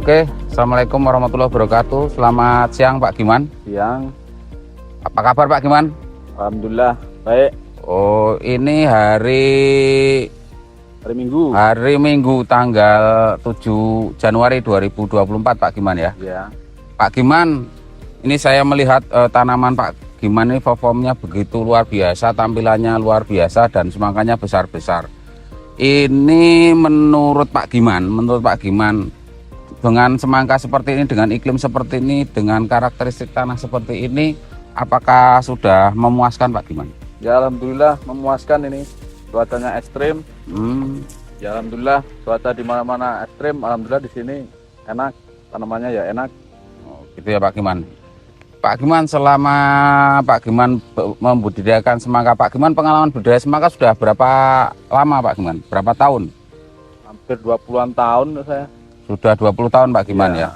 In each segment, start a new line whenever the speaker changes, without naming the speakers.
Oke, Assalamualaikum warahmatullahi wabarakatuh. Selamat siang Pak Giman.
Siang.
Apa kabar Pak Giman?
Alhamdulillah baik.
Oh, ini hari Minggu tanggal 7 Januari 2024 Pak Giman ya.
Ya.
Pak Giman, ini saya melihat tanaman Pak Giman ini performnya begitu luar biasa, tampilannya luar biasa dan semangkanya besar-besar. Ini menurut Pak Giman, dengan semangka seperti ini, dengan iklim seperti ini, dengan karakteristik tanah seperti ini, apakah sudah memuaskan Pak Giman?
Ya alhamdulillah memuaskan ini. Cuacanya ekstrim. Ya alhamdulillah cuaca di mana-mana ekstrim. Alhamdulillah di sini enak, tanamannya ya enak.
Oh, gitu ya Pak Giman. Pak Giman, selama Pak Giman membudidayakan semangka, Pak Giman pengalaman budidaya semangka sudah berapa lama Pak Giman? Berapa tahun?
Hampir 20-an tahun saya.
Sudah 20 tahun Pak Giman ya.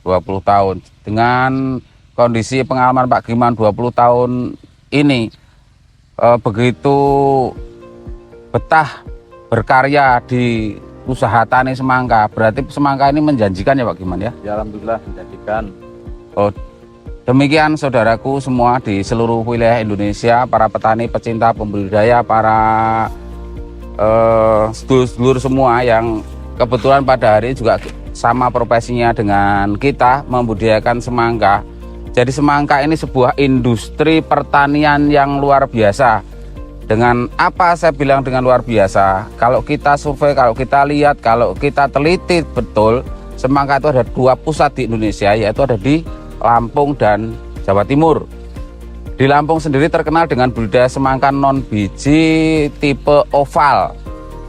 20 tahun. Dengan kondisi pengalaman Pak Giman 20 tahun ini, begitu betah berkarya di usaha tani semangka, berarti semangka ini menjanjikan ya Pak Giman ya?
Ya alhamdulillah menjanjikan.
Oh, demikian saudaraku semua di seluruh wilayah Indonesia, para petani, pecinta, pembudidaya, para sedulur-sedulur semua yang kebetulan pada hari ini juga sama profesinya dengan kita, membudidayakan semangka. Jadi semangka ini sebuah industri pertanian yang luar biasa. Dengan apa saya bilang dengan luar biasa? Kalau kita survei, kalau kita lihat, kalau kita teliti betul, semangka itu ada 2 pusat di Indonesia, yaitu ada di Lampung dan Jawa Timur. Di Lampung sendiri terkenal dengan budidaya semangka non biji tipe oval.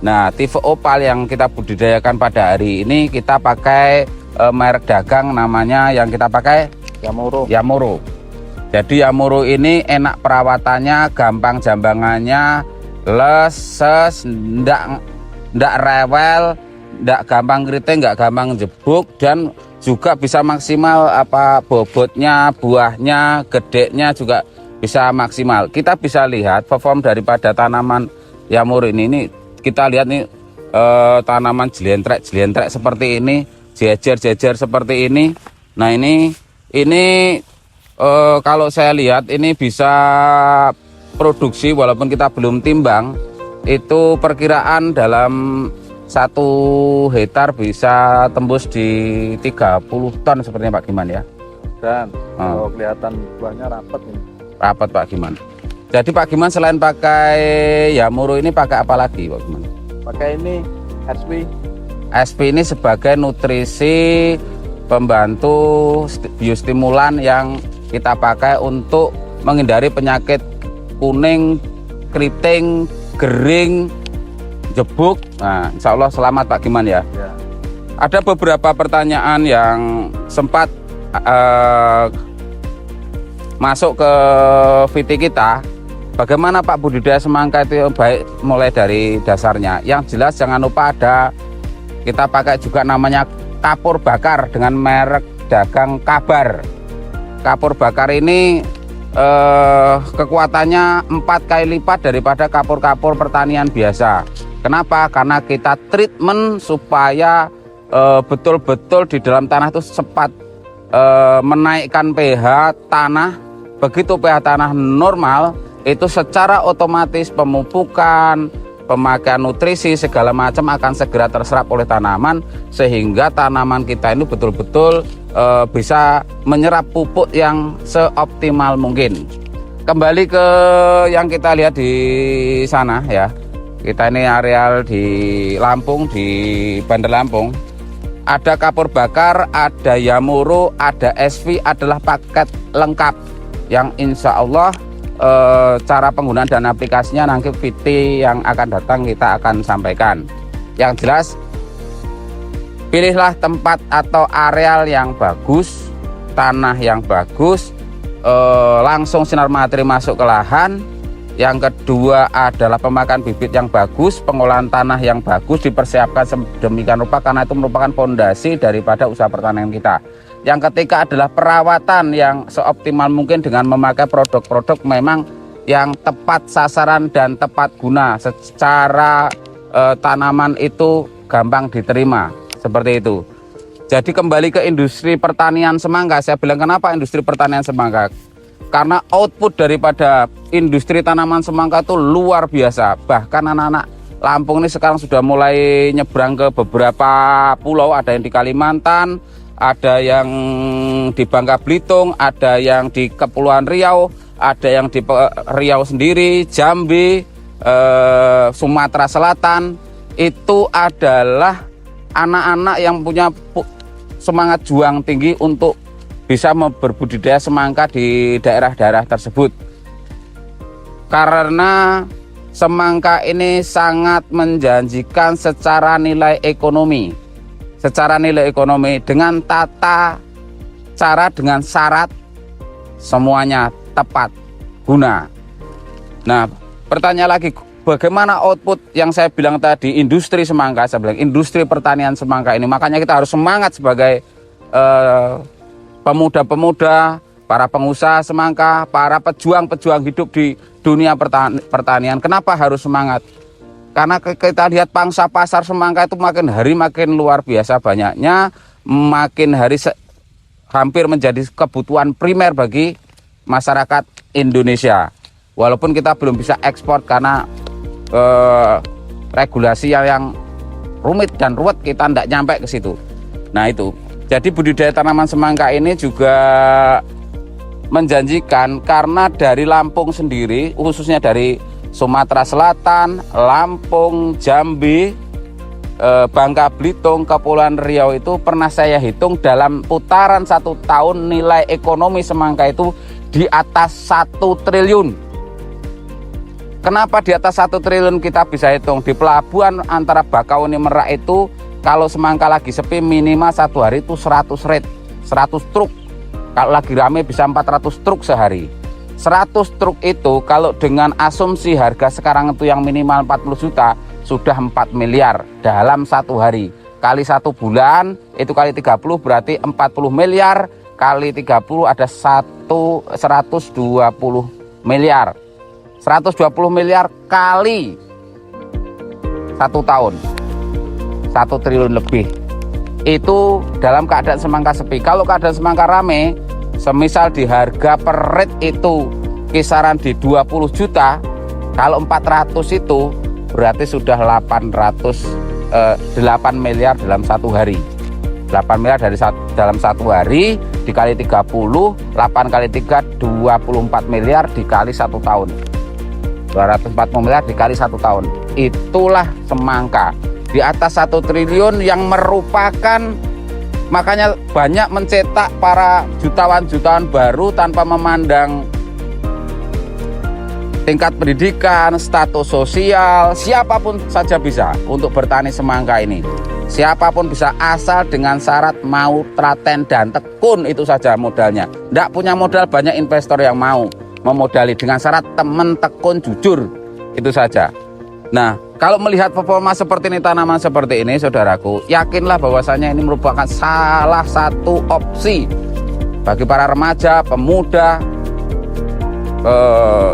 Nah, tipe oval yang kita budidayakan pada hari ini kita pakai merek dagang namanya yang kita pakai Yamoro. Jadi Yamoro ini enak perawatannya, gampang jambangannya, leses, ndak rewel, ndak gampang keriting, nggak gampang jebuk, dan juga bisa maksimal bobotnya, buahnya, gedeknya juga bisa maksimal. Kita bisa lihat perform daripada tanaman Yamoro ini kita lihat nih tanaman jelentrek seperti ini, jejer seperti ini. Nah ini kalau saya lihat ini bisa produksi walaupun kita belum timbang, itu perkiraan dalam 1 hektar bisa tembus di 30 ton sepertinya Pak Giman ya.
Dan kalau kelihatan buahnya rapat ini.
Rapat Pak Giman. Jadi Pak Giman selain pakai Yamoro ini pakai apa lagi Pak Giman?
Pakai ini SP.
SP ini sebagai nutrisi pembantu biostimulan yang kita pakai untuk menghindari penyakit kuning, keriting, gering, jebuk. Nah, insya Allah selamat Pak Giman ya. Ada beberapa pertanyaan yang sempat masuk ke VT kita. Bagaimana Pak budidaya semangka itu baik mulai dari dasarnya. Yang jelas jangan lupa kita pakai juga namanya kapur bakar dengan merek dagang Kabar. Kapur bakar ini kekuatannya 4 kali lipat daripada kapur-kapur pertanian biasa. Kenapa? Karena kita treatment supaya betul-betul di dalam tanah itu cepat menaikkan pH tanah. Begitu pH tanah normal, itu secara otomatis pemupukan, pemakaian nutrisi segala macam akan segera terserap oleh tanaman, sehingga tanaman kita ini betul-betul bisa menyerap pupuk yang seoptimal mungkin. Kembali ke yang kita lihat di sana ya. Kita ini areal di Lampung, di Bandar Lampung. Ada kapur bakar, ada Yamoro, ada SV, adalah paket lengkap yang insya Allah cara penggunaan dan aplikasinya nanti VT yang akan datang kita akan sampaikan. Yang jelas, pilihlah tempat atau areal yang bagus, tanah yang bagus, langsung sinar matahari masuk ke lahan. Yang kedua adalah pemakaian bibit yang bagus, pengolahan tanah yang bagus, dipersiapkan sedemikian rupa karena itu merupakan fondasi daripada usaha pertanian kita. Yang ketiga adalah perawatan yang seoptimal mungkin dengan memakai produk-produk memang yang tepat sasaran dan tepat guna. Secara tanaman itu gampang diterima, seperti itu. Jadi kembali ke industri pertanian semangka, saya bilang kenapa industri pertanian semangka? Karena output daripada industri tanaman semangka itu luar biasa. Bahkan anak-anak Lampung ini sekarang sudah mulai nyebrang ke beberapa pulau, ada yang di Kalimantan, ada yang di Bangka Belitung, ada yang di Kepulauan Riau, ada yang di Riau sendiri, Jambi, Sumatera Selatan. Itu adalah anak-anak yang punya semangat juang tinggi untuk bisa berbudidaya semangka di daerah-daerah tersebut. Karena semangka ini sangat menjanjikan secara nilai ekonomi. Secara nilai ekonomi dengan tata cara, dengan syarat semuanya tepat guna. Nah, pertanyaan lagi, bagaimana output yang saya bilang tadi, industri semangka, saya bilang industri pertanian semangka ini. Makanya kita harus semangat sebagai pemuda-pemuda, para pengusaha semangka, para pejuang-pejuang hidup di dunia pertanian. Kenapa harus semangat? Karena kita lihat pangsa pasar semangka itu makin hari makin luar biasa banyaknya, makin hari hampir menjadi kebutuhan primer bagi masyarakat Indonesia. Walaupun kita belum bisa ekspor karena regulasi yang rumit dan ruwet, kita tidak nyampe ke situ. Nah itu, jadi budidaya tanaman semangka ini juga menjanjikan karena dari Lampung sendiri, khususnya dari Sumatera Selatan, Lampung, Jambi, Bangka Belitung, Kepulauan Riau itu pernah saya hitung dalam putaran 1 tahun nilai ekonomi semangka itu di atas 1 triliun. Kenapa di atas 1 triliun kita bisa hitung? Di pelabuhan antara Bakauni Merak itu kalau semangka lagi sepi minimal 1 hari itu 100 truk. Kalau lagi rame bisa 400 truk sehari. 100 truk itu kalau dengan asumsi harga sekarang itu yang minimal 40 juta sudah 4 miliar dalam 1 hari. Kali 1 bulan itu kali 30 berarti 40 miliar, kali 30 ada 120 miliar. 120 miliar kali 1 tahun 1 triliun lebih. Itu dalam keadaan semangka sepi. Kalau keadaan semangka rame, semisal di harga per rate itu kisaran di 20 juta, kalau 400 itu berarti sudah 8 miliar dalam 1 hari. 8 miliar dalam 1 hari dikali 30, 8 kali 3 24 miliar dikali 1 tahun. 240 miliar dikali 1 tahun. Itulah semangka di atas 1 triliun yang merupakan, makanya banyak mencetak para jutawan-jutawan baru tanpa memandang tingkat pendidikan, status sosial. Siapapun saja bisa untuk bertani semangka ini. Siapapun bisa asal dengan syarat mau telaten dan tekun, itu saja modalnya. Tidak punya modal, banyak investor yang mau memodali dengan syarat temen tekun jujur, itu saja. Nah, kalau melihat performa seperti ini, tanaman seperti ini, saudaraku, yakinlah bahwasanya ini merupakan salah satu opsi bagi para remaja, pemuda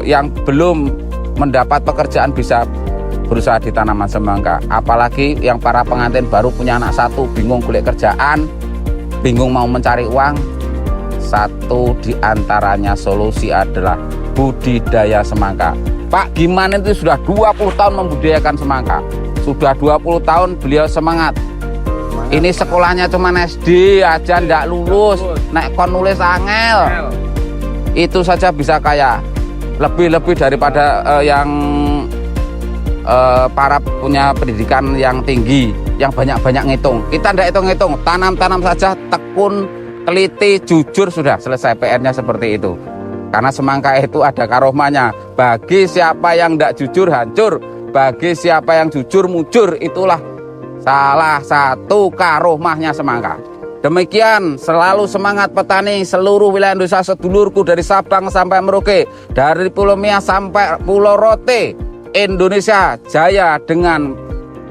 yang belum mendapat pekerjaan bisa berusaha di tanaman semangka. Apalagi yang para pengantin baru punya anak 1, bingung golek kerjaan, bingung mau mencari uang. Satu di antaranya solusi adalah budidaya semangka. Pak Giman itu sudah 20 tahun membudidayakan semangka. Sudah 20 tahun beliau semangat. Ini sekolahnya cuma SD aja ndak lulus. Nek kon nulis angel. Itu saja bisa kaya. Lebih-lebih daripada yang para punya pendidikan yang tinggi, yang banyak-banyak ngitung. Kita ndak hitung-hitung, tanam-tanam saja, tekun, teliti, jujur, sudah selesai PR-nya seperti itu. Karena semangka itu ada karomahnya. Bagi siapa yang tidak jujur, hancur. Bagi siapa yang jujur, mujur. Itulah salah satu karomahnya semangka. Demikian, selalu semangat petani seluruh wilayah Indonesia sedulurku, dari Sabang sampai Merauke, dari Pulau Mia sampai Pulau Rote. Indonesia jaya dengan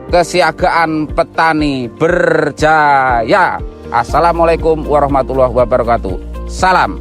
kesiagaan petani berjaya. Assalamualaikum warahmatullahi wabarakatuh. Salam.